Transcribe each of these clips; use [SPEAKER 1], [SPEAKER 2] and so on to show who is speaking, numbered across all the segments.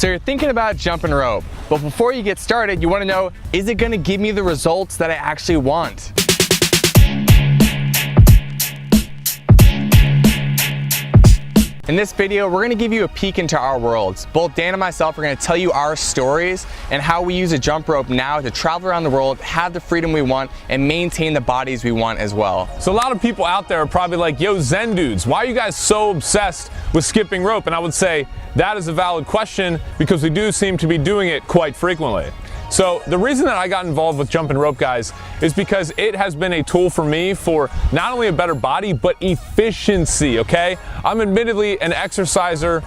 [SPEAKER 1] So you're thinking about jumping rope, but before you get started, you want to know, is it going to give me the results that I actually want? In this video, we're going to give you a peek into our worlds. Both Dan and myself are going to tell you our stories and how we use a jump rope now to travel around the world, have the freedom we want, and maintain the bodies we want as well.
[SPEAKER 2] So a lot of people out there are probably like, yo, Zen dudes, why are you guys so obsessed with skipping rope? And I would say that is a valid question because we do seem to be doing it quite frequently. So the reason that I got involved with jumping rope, guys, is because it has been a tool for me for not only a better body, but efficiency, okay? I'm admittedly an exerciser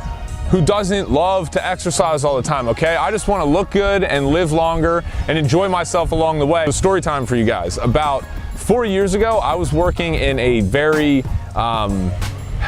[SPEAKER 2] who doesn't love to exercise all the time, okay? I just want to look good and live longer and enjoy myself along the way. So story time for you guys. About 4 years ago, I was working in a very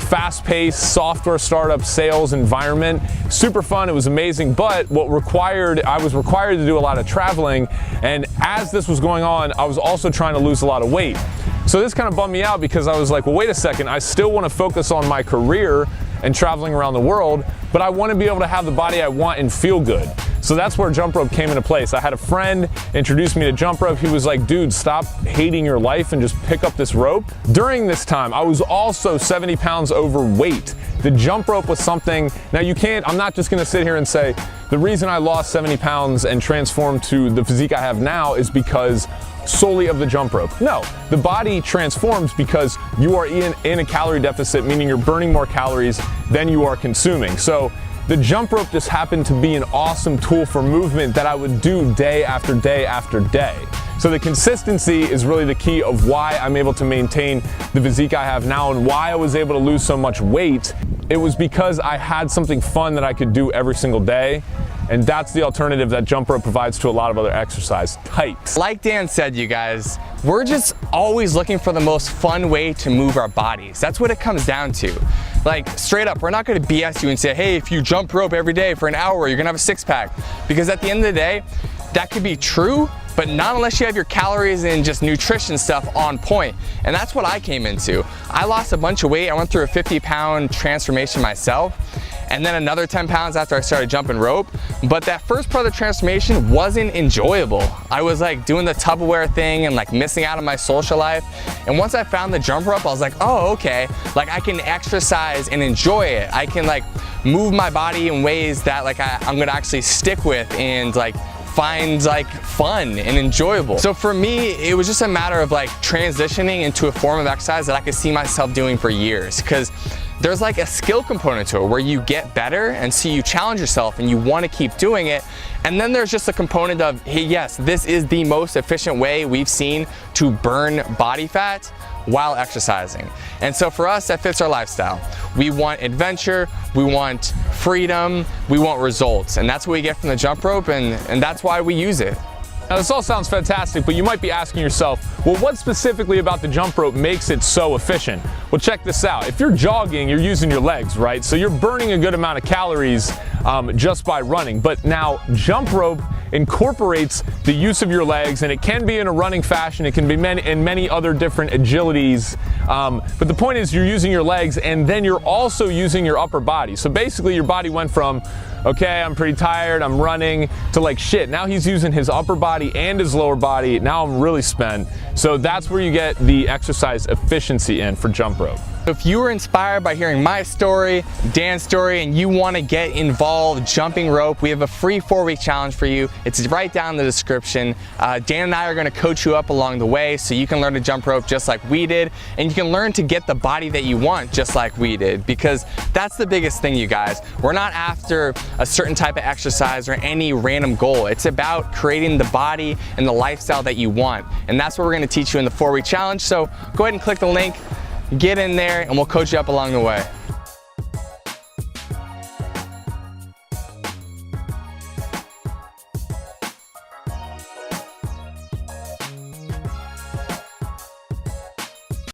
[SPEAKER 2] fast-paced software startup sales environment. Super fun, it was amazing, but I was required to do a lot of traveling, and as this was going on, I was also trying to lose a lot of weight. So this kind of bummed me out because I was like, well, wait a second, I still want to focus on my career and traveling around the world, but I want to be able to have the body I want and feel good. So that's where jump rope came into place. I had a friend introduce me to jump rope. He was like, dude, stop hating your life and just pick up this rope. During this time, I was also 70 pounds overweight. The jump rope was something, now I'm not just gonna sit here and say, the reason I lost 70 pounds and transformed to the physique I have now is because solely of the jump rope. No, the body transforms because you are in a calorie deficit, meaning you're burning more calories than you are consuming. So the jump rope just happened to be an awesome tool for movement that I would do day after day after day. So the consistency is really the key of why I'm able to maintain the physique I have now and why I was able to lose so much weight. It was because I had something fun that I could do every single day. And that's the alternative that jump rope provides to a lot of other exercise types.
[SPEAKER 1] Like Dan said, you guys, we're just always looking for the most fun way to move our bodies. That's what it comes down to. Like, straight up, we're not gonna BS you and say, hey, if you jump rope every day for an hour, you're gonna have a six-pack. Because at the end of the day, that could be true, but not unless you have your calories and just nutrition stuff on point. And that's what I came into. I lost a bunch of weight. I went through a 50-pound transformation myself, and then another 10 pounds after I started jumping rope. But that first part of the transformation wasn't enjoyable. I was like doing the Tupperware thing and like missing out on my social life. And once I found the jump rope, I was like, oh, okay. Like I can exercise and enjoy it. I can like move my body in ways that like I'm gonna actually stick with and like find like fun and enjoyable. So for me, it was just a matter of like transitioning into a form of exercise that I could see myself doing for years, because there's like a skill component to it where you get better and so you challenge yourself and you want to keep doing it. And then there's just a component of, hey, yes, this is the most efficient way we've seen to burn body fat while exercising. And so for us, that fits our lifestyle. We want adventure, we want freedom, we want results. And that's what we get from the jump rope, and that's why we use it.
[SPEAKER 2] Now this all sounds fantastic, but you might be asking yourself, well, what specifically about the jump rope makes it so efficient? Well, check this out. If you're jogging, you're using your legs, right? So you're burning a good amount of calories just by running. But now jump rope incorporates the use of your legs, and it can be in a running fashion. It can be in many other different agilities. But the point is you're using your legs and then you're also using your upper body. So basically your body went from, okay, I'm pretty tired, I'm running, to like, shit, now he's using his upper body and his lower body. Now I'm really spent. So that's where you get the exercise efficiency in for jump rope.
[SPEAKER 1] If you were inspired by hearing my story, Dan's story, and you want to get involved jumping rope, we have a free 4-week challenge for you. It's right down in the description. Dan and I are going to coach you up along the way so you can learn to jump rope just like we did, and you can learn to get the body that you want just like we did, because that's the biggest thing, you guys. We're not after a certain type of exercise or any random goal. It's about creating the body and the lifestyle that you want, and that's what we're going to teach you in the 4-week challenge. So go ahead and click the link, get in there, and we'll coach you up along the way.